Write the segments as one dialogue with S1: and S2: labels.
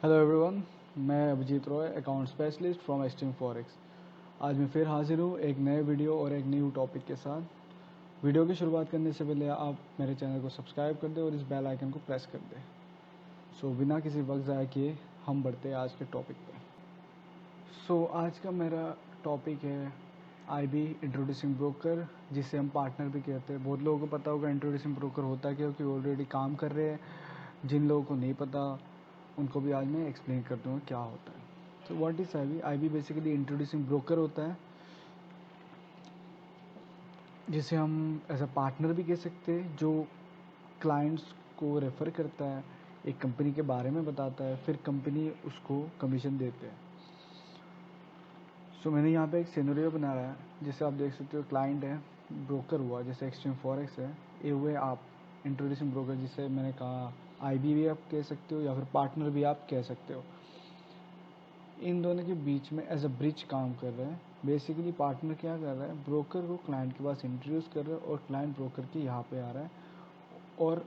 S1: Hello everyone, मैं Abhijit Roy, account specialist from Extreme Forex. आज मैं फिर हाजिर हूँ एक नए वीडियो और एक न्यू टॉपिक के साथ। वीडियो की शुरुआत करने से पहले आप मेरे चैनल को सब्सक्राइब कर दें और इस बेल आइकन को प्रेस कर दें। बिना किसी वक्त ज़ाया किए हम बढ़ते हैं आज के टॉपिक पे। आज का मेरा टॉपिक है IB इंट्रोड्यूसिंग ब्रोकर, जिसे हम पार्टनर भी कहते हैं। बहुत लोगों को पता होगा इंट्रोड्यूसिंग ब्रोकर होता है, क्योंकि ऑलरेडी काम कर रहे हैं। जिन लोगों को नहीं पता उनको भी आज मैं एक्सप्लेन कर दूँगा क्या होता है। तो what is IB? IB basically introducing broker होता है, जिसे हम एज अ पार्टनर भी कह सकते हैं, जो क्लाइंट्स को रेफ़र करता है, एक कंपनी के बारे में बताता है, फिर कंपनी उसको कमीशन देते हैं। मैंने यहाँ पे एक सिनेरियो बनाया है, जिसे आप देख सकते हो। क्लाइंट है, ब्रोकर हुआ, जैसे एक्सट्रीम फॉरेक्स है, ये हुए आप इंट्रोड्यूसिंग ब्रोकर, जिसे मैंने कहा IB भी आप कह सकते हो या फिर पार्टनर भी आप कह सकते हो। इन दोनों के बीच में एज अ ब्रिज काम कर रहा है। बेसिकली पार्टनर क्या कर रहा है, ब्रोकर को क्लाइंट के पास इंट्रोड्यूस कर रहा है और क्लाइंट ब्रोकर के यहाँ पे आ रहा है और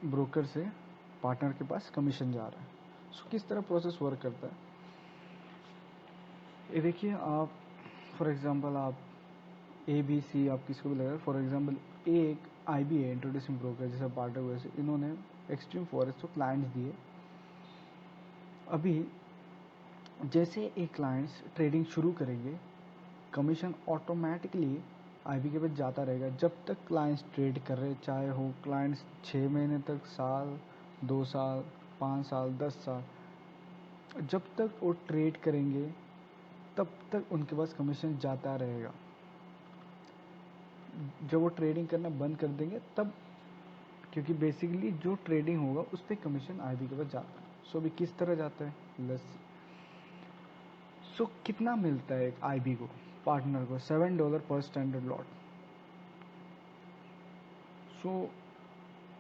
S1: ब्रोकर से पार्टनर के पास कमीशन जा रहा है। किस तरह प्रोसेस वर्क करता है ये देखिए। आप फॉर एग्जांपल आप ABC आप किसको भी लगा, फॉर एग्जांपल एक IB है, इंट्रोड्यूसिंग ब्रोकर, जैसे पार्टनर हुए से इन्होंने एक्सट्रीम फॉरेस्ट को क्लाइंट्स दिए। अभी जैसे एक क्लाइंट्स ट्रेडिंग शुरू करेंगे, कमीशन ऑटोमेटिकली IB के पास जाता रहेगा जब तक क्लाइंट्स ट्रेड कर रहे, चाहे हो क्लाइंट्स 6 महीने तक, साल, 2 साल, 5 साल, 10 साल, जब तक वो ट्रेड करेंगे तब तक उनके पास कमीशन जाता रहेगा। जब वो ट्रेडिंग करना बंद कर देंगे तब, क्योंकि बेसिकली जो ट्रेडिंग होगा उस पर कमीशन IB के पास जाता है। अभी किस तरह जाता है, लेट्स कितना मिलता है एक IB को, पार्टनर को? $7 पर स्टैंडर्ड लॉट।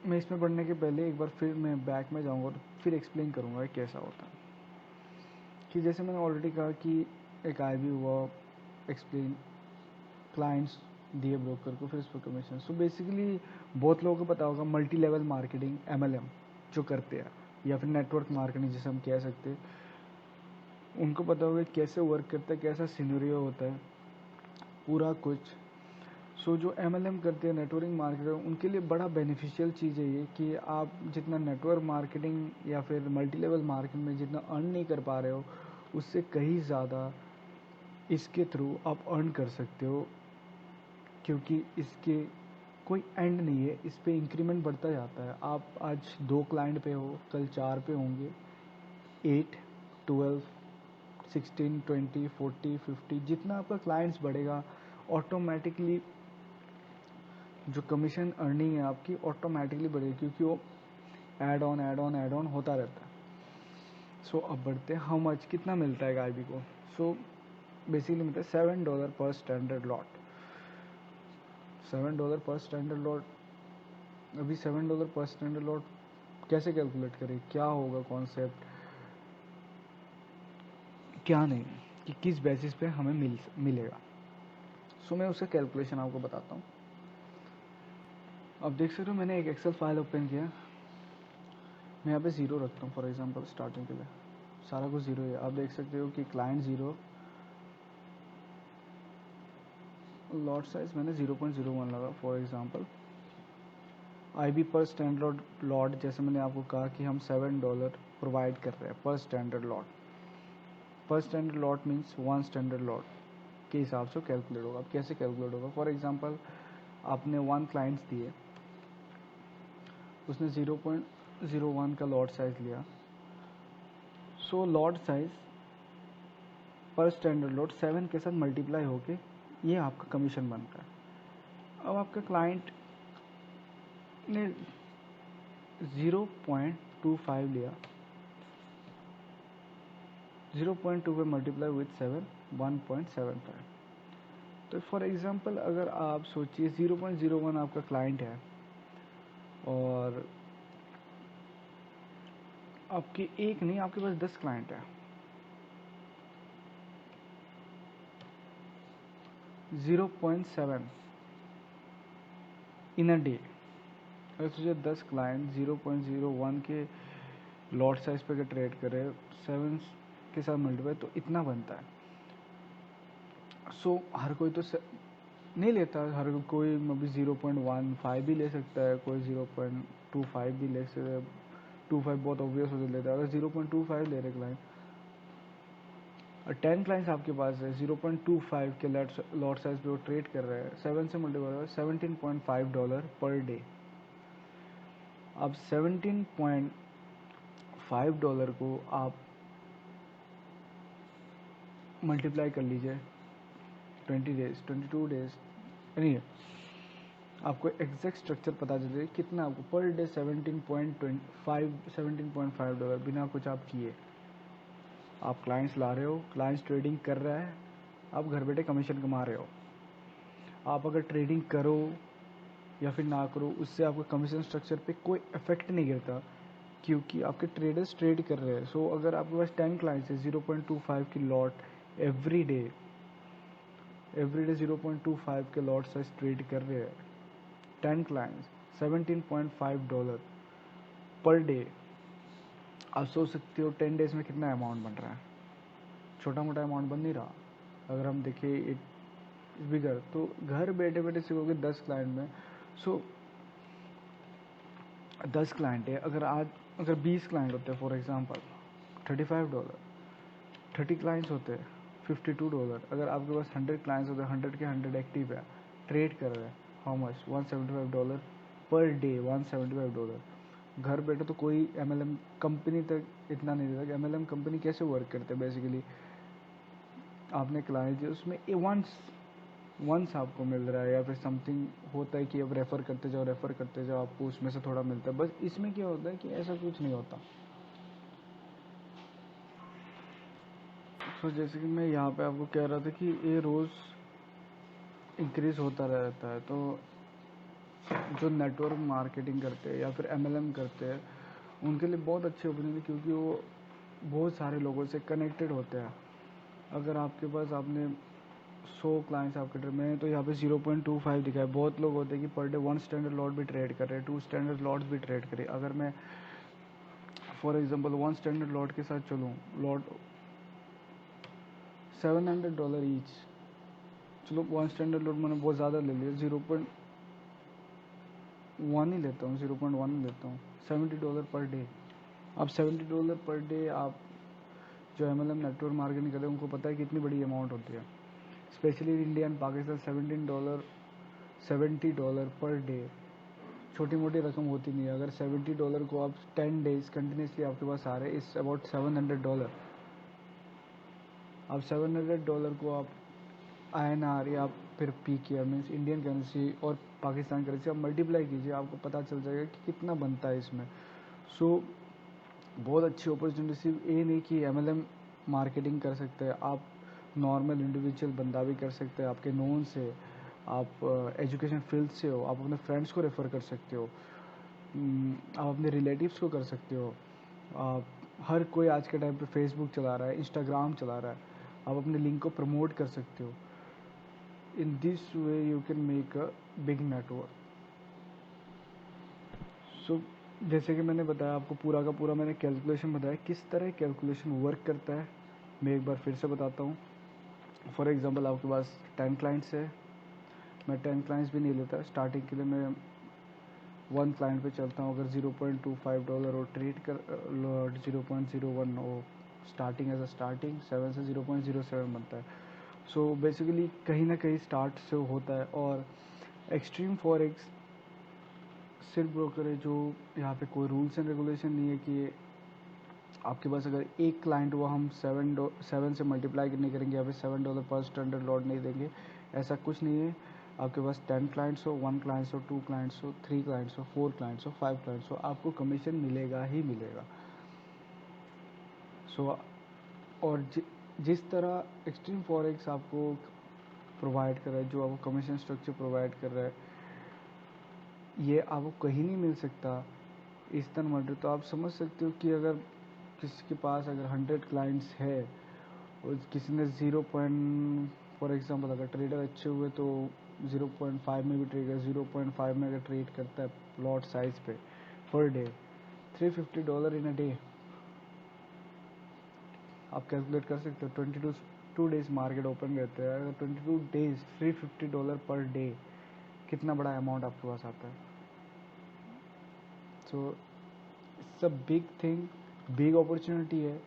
S1: मैं इसमें बढ़ने के पहले एक बार फिर मैं बैक में जाऊंगा और फिर एक्सप्लेन करूंगा कि कैसा होता है। कि जैसे मैंने ऑलरेडी कहा कि एक IB हुआ, एक्सप्लेन, क्लाइंट्स दिए ब्रोकर को, फिर उस पर कमीशन। बेसिकली बहुत लोगों को पता होगा मल्टी लेवल मार्केटिंग, MLM जो करते हैं, या फिर नेटवर्क मार्केटिंग जिसे हम कह सकते हैं। उनको पता होगा कैसे वर्क करता है, कैसा सिनेरियो होता है, पूरा कुछ। जो MLM करते हैं, नेटवर्किंग मार्केटर, उनके लिए बड़ा बेनिफिशियल चीज़ है ये कि आप जितना नेटवर्क मार्केटिंग या फिर मल्टी लेवल मार्केटिंग में जितना अर्न नहीं कर पा रहे हो, उससे कहीं ज़्यादा इसके थ्रू आप अर्न कर सकते हो, क्योंकि इसके कोई एंड नहीं है। इस पे इंक्रीमेंट बढ़ता जाता है। आप आज 2 क्लाइंट पे हो, कल 4 पे होंगे, 8, 12, 16, 20, 40, 50, जितना आपका क्लाइंट्स बढ़ेगा ऑटोमेटिकली जो कमीशन अर्निंग है आपकी ऑटोमेटिकली बढ़ेगी, क्योंकि वो ऐड ऑन होता रहता है। अब बढ़ते हैं, हाउ मच, कितना मिलता है IB को? बेसिकली मिलता है $7 पर स्टैंडर्ड लॉट। $7 पर स्टैंडर्ड लॉट। अभी $7 पर स्टैंडर्ड लॉट कैसे कैलकुलेट करें, क्या होगा कॉन्सेप्ट, क्या नहीं, कि किस बेसिस पे हमें मिलेगा। मैं उसका कैलकुलेशन आपको बताता हूँ। अब देख सकते हो मैंने एक एक्सेल फाइल ओपन किया। मैं यहाँ पे 0 रखता हूँ फॉर एग्जांपल, स्टार्टिंग के लिए सारा कुछ 0 है। आप देख सकते हो कि क्लाइंट 0, लॉट साइज मैंने 0.01 लगा फॉर एग्जांपल। IB पर स्टैंडर्ड लॉट, जैसे मैंने आपको कहा कि हम $7 प्रोवाइड कर रहे हैं पर स्टैंडर्ड लॉट। पर standard lot means 1 standard lot के हिसाब से कैलकुलेट होगा। अब कैसे कैलकुलेट होगा, फॉर एग्जांपल आपने 1 क्लाइंट्स दिए, उसने 0.01 का लॉट साइज लिया। लॉट साइज पर स्टैंडर्ड लॉट 7 के साथ मल्टीप्लाई होके ये आपका कमीशन बनता है। अब आपका क्लाइंट ने 0.25 लिया, 0.25 मल्टीप्लाई विथ 7, 1.75। तो फॉर एग्जांपल अगर आप सोचिए 0.01 आपका क्लाइंट है और आपके एक नहीं, आपके पास 10 क्लाइंट है, 0.7 इन अ डे, अगर तुझे 10 क्लाइंट 0.01 के लॉट साइज पे ट्रेड करे 7 के साथ मल्टीप्लाई तो इतना बनता है। सो हर कोई तो नहीं लेता, हर कोई अभी 0.15 भी ले सकता है, कोई 0.25 भी ले सकता है। 25 बहुत ऑब्वियस हो लेता है। अगर 0.25 ले रहे क्लाइंट और 10 क्लाइंट्स आपके पास है 0.25 के लॉट साइज पे वो ट्रेड कर रहे हैं, 7 से मल्टीप्लाई $17.5 पर डे। अब $17.5 को आप मल्टीप्लाई कर लीजिए 20 डेज 22 डेज, नहीं आपको एग्जैक्ट स्ट्रक्चर पता चल जाए कितना आपको पर डे $17.5 बिना कुछ आप किए। आप क्लाइंट्स ला रहे हो, क्लाइंट्स ट्रेडिंग कर रहा है, आप घर बैठे कमीशन कमा रहे हो। आप अगर ट्रेडिंग करो या फिर ना करो उससे आपका कमीशन स्ट्रक्चर पे कोई इफेक्ट नहीं गिरता, क्योंकि आपके ट्रेडर्स ट्रेड कर रहे हैं। सो अगर आपके पास 10 क्लाइंट्स है 0.25 की लॉट एवरी डे 0.25 के लॉट साइज ट्रेड कर रहे हैं, 10 क्लाइंट्स $17.5 पर डे। आप सोच सकते हो 10 डेज में कितना अमाउंट बन रहा है। छोटा मोटा अमाउंट बन नहीं रहा। अगर हम देखें एक बिगर तो घर बैठे बैठे सीखोगे 10 क्लाइंट में। सो 10 क्लाइंट है, अगर 20 क्लाइंट होते हैं फॉर एग्जांपल $35, 30 क्लाइंट्स होते हैं $52। अगर आपके पास 100 क्लाइंट्स होते हैं, 100 के 100 एक्टिव है, ट्रेड कर रहे हैं, हाउ मच $175 पर डे। $175 घर बैठे तो कोई MLM कंपनी तक इतना नहीं देता। MLM कंपनी कैसे वर्क करते हैं, बेसिकली आपने क्लाइंट दिया उसमें वंस आपको मिल रहा है या फिर समथिंग होता है कि अब रेफ़र करते जाओ आपको उसमें से थोड़ा मिलता है। बस इसमें क्या होता है कि ऐसा कुछ नहीं होता। तो जैसे कि मैं यहाँ पे आपको कह रहा था कि ये रोज़ इंक्रीज़ होता रहता है। तो जो नेटवर्क मार्केटिंग करते हैं या फिर MLM करते हैं उनके लिए बहुत अच्छी अपॉर्चुनिटी, क्योंकि वो बहुत सारे लोगों से कनेक्टेड होते हैं। अगर आपके पास आपने 100 क्लाइंट्स आपके ट्रेड में, तो यहाँ पे 0.25 दिखा है। बहुत लोग होते हैं कि पर डे 1 स्टैंडर्ड लॉट भी ट्रेड कर रहे हैं, 2 स्टैंडर्ड लॉट्स भी ट्रेड करें। अगर मैं फॉर एग्जांपल 1 स्टैंडर्ड लॉट के साथ चलूँ, लॉट $700 ईच, चलो 1 स्टैंडर्ड लॉट मैंने बहुत ज़्यादा ले लिया, 0.1 ही लेता हूँ, 0.1 ही लेता हूँ, $70 पर डे। अब $70 पर डे आप जो MLM नेटवर्क मार्केटिंग करते हैं उनको पता है कितनी बड़ी अमाउंट होती है, specially India and Pakistan. $70 per day छोटी मोटी रकम होती नहीं है। अगर $70 को आप 10 डेज कंटिन्यूसली आपके पास आ रहे हैं, इट्स अबाउट $700। अब $700 को आप INR या फिर PK मीन्स इंडियन करेंसी और पाकिस्तान करेंसी आप मल्टीप्लाई कीजिए, आपको पता चल जाएगा कि कितना बनता है इसमें। सो बहुत अच्छी अपॉर्चुनिटी। सिर्फ ये नहीं कि MLM मार्केटिंग कर सकते हैं, आप नॉर्मल इंडिविजुअल बंदा भी कर सकते हैं, आपके नोन से, आप एजुकेशन फील्ड से हो, आप अपने फ्रेंड्स को रेफ़र कर सकते हो, आप अपने रिलेटिव्स को कर सकते हो। आप हर कोई आज के टाइम पे फेसबुक चला रहा है, इंस्टाग्राम चला रहा है, आप अपने लिंक को प्रमोट कर सकते हो। In this way you can make a big network. So जैसे कि मैंने बताया आपको पूरा का पूरा मैंने कैलकुलेशन बताया, किस तरह कैलकुलेशन वर्क करता है मैं एक बार फिर से बताता हूँ। फॉर एग्जांपल आपके पास 10 क्लाइंट्स है, मैं 10 क्लाइंट्स भी नहीं लेता स्टार्टिंग के लिए, मैं 1 क्लाइंट पे चलता हूँ। अगर $0.25 और ट्रेड कर 0.01 वो स्टार्टिंग एज अ स्टार्टिंग 7 से 0.07 बनता है। सो बेसिकली कहीं ना कहीं स्टार्ट से होता है। और एक्सट्रीम फॉरेक्स सिर्फ ब्रोकर है जो यहाँ पे कोई रूल्स एंड रेगुलेशन नहीं है कि आपके पास अगर एक क्लाइंट हुआ हम 7 से मल्टीप्लाई नहीं करेंगे या फिर $7 पर स्टैंडर्ड लॉट नहीं देंगे, ऐसा कुछ नहीं है। आपके पास 10 क्लाइंट्स हो, 1 क्लाइंट्स हो, 2 क्लाइंट्स हो, 3 क्लाइंट्स हो, 4 क्लाइंट्स हो, 5 क्लाइंट्स हो, आपको कमीशन मिलेगा ही मिलेगा। सो और जिस तरह एक्सट्रीम फॉरेक्स आपको प्रोवाइड कर रहा है, जो आपको कमीशन स्ट्रक्चर प्रोवाइड कर रहा है, ये आपको कहीं नहीं मिल सकता इस तरह मॉडल। तो आप समझ सकते हो कि अगर किसी के पास अगर 100 क्लाइंट्स है और किसी ने 0 पॉइंट फॉर एग्जांपल अगर ट्रेडर अच्छे हुए तो 0.5 में भी ट्रेड कर, 0.5 में अगर ट्रेड करता है लॉट साइज पे per day, $350 in a day. आप कैलकुलेट कर सकते हो, 22 डेज मार्केट ओपन रहते हैं, अगर 22 डेज $350 पर डे, कितना बड़ा अमाउंट आपके पास आता है। So it's a big thing, big opportunity है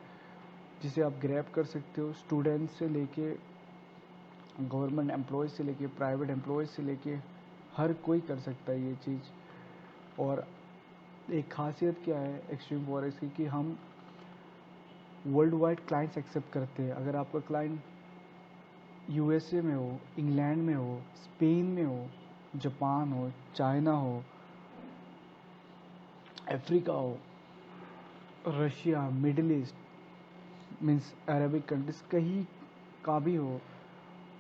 S1: जिसे आप ग्रैब कर सकते हो। स्टूडेंट से लेके गवर्नमेंट एम्प्लॉयज़ से लेके प्राइवेट एम्प्लॉयज़ से लेके हर कोई कर सकता है ये चीज़। और एक खासियत क्या है एक्सट्रीम फॉरेक्स की कि हम वर्ल्ड वाइड क्लाइंट्स एक्सेप्ट करते हैं। अगर आपका क्लाइंट यूएसए में हो, इंग्लैंड में हो, स्पेन में हो, जापान हो, चाइना हो, अफ्रीका हो, Russia, middle east means Arabic countries, कहीं का भी हो,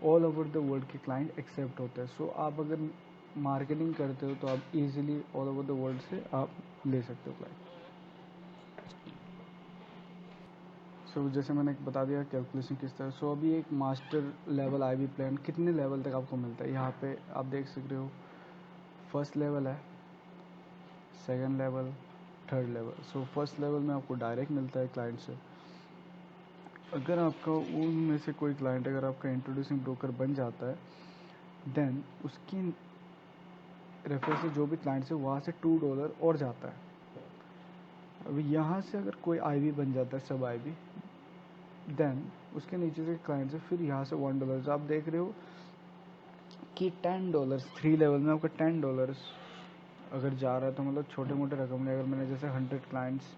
S1: ऑल ओवर द वर्ल्ड के क्लाइंट एक्सेप्ट होते हैं। सो आप अगर मार्केटिंग करते हो तो आप easily all over the world से आप ले सकते हो क्लाइंट। सो जैसे मैंने बता दिया कैलकुलेशन किस तरह। सो अभी एक मास्टर लेवल आईबी प्लान कितने लेवल तक आपको मिलता है, यहाँ पे आप देख सकते हो। फर्स्ट लेवल है, second level, third level. So first level में आपको डायरेक्ट मिलता है क्लाइंट से। अगर आपका उनमें से कोई क्लाइंट अगर आपका इंट्रोड्यूसिंग ब्रोकर बन जाता है, देन उसकी रेफर से जो भी क्लाइंट्स है वहाँ से $2 और जाता है। अभी यहाँ से अगर कोई आईबी बन जाता है, सब आईबी, देन उसके नीचे से क्लाइंट से फिर यहाँ से $1। आप देख रहे हो कि $10 3 लेवल में आपका $10 अगर जा रहा है तो मतलब छोटे मोटे रकम नहीं। अगर मैंने जैसे 100 क्लाइंट्स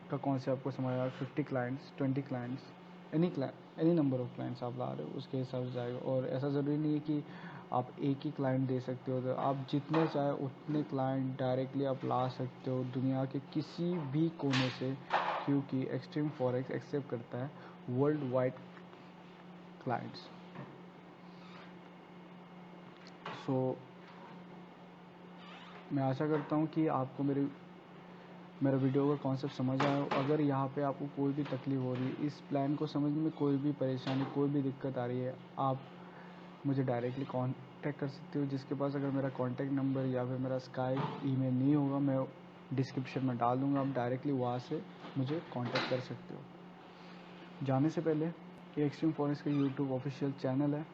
S1: का कॉन्सेप्ट आपको समझ आया, 50 clients, 20 clients, any number of clients आप ला रहे हो उसके हिसाब से जाएगा। और ऐसा ज़रूरी नहीं है कि आप एक ही क्लाइंट दे सकते हो, तो आप जितने चाहे उतने क्लाइंट डायरेक्टली आप ला सकते हो दुनिया के किसी भी कोने से, क्योंकि एक्सट्रीम फॉरेक्स एक्सेप्ट करता है वर्ल्ड वाइड क्लाइंट्स। सो मैं आशा करता हूँ कि आपको मेरा वीडियो का कॉन्सेप्ट समझ आया हो। अगर यहाँ पे आपको कोई भी तकलीफ हो रही है, इस प्लान को समझने में कोई भी परेशानी, कोई भी दिक्कत आ रही है, आप मुझे डायरेक्टली कांटेक्ट कर सकते हो। जिसके पास अगर मेरा कांटेक्ट नंबर या फिर मेरा स्काइप ईमेल नहीं होगा, मैं डिस्क्रिप्शन में डाल दूँगा, आप डायरेक्टली वहाँ से मुझे कांटेक्ट कर सकते हो। जाने से पहले ये एक्सट्रीम फॉरेक्स का यूट्यूब ऑफिशियल चैनल है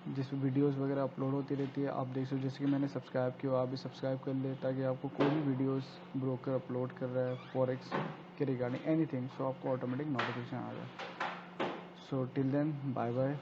S1: जिसमें वीडियोस वगैरह अपलोड होती रहती है। आप देख सकते हो, जैसे कि मैंने सब्सक्राइब किया, आप भी सब्सक्राइब कर ले ताकि आपको कोई भी वीडियोस ब्रोकर अपलोड कर रहा है फॉरेक्स के रिगार्डिंग एनीथिंग, सो आपको ऑटोमेटिक नोटिफिकेशन आ जाए। So till then bye bye.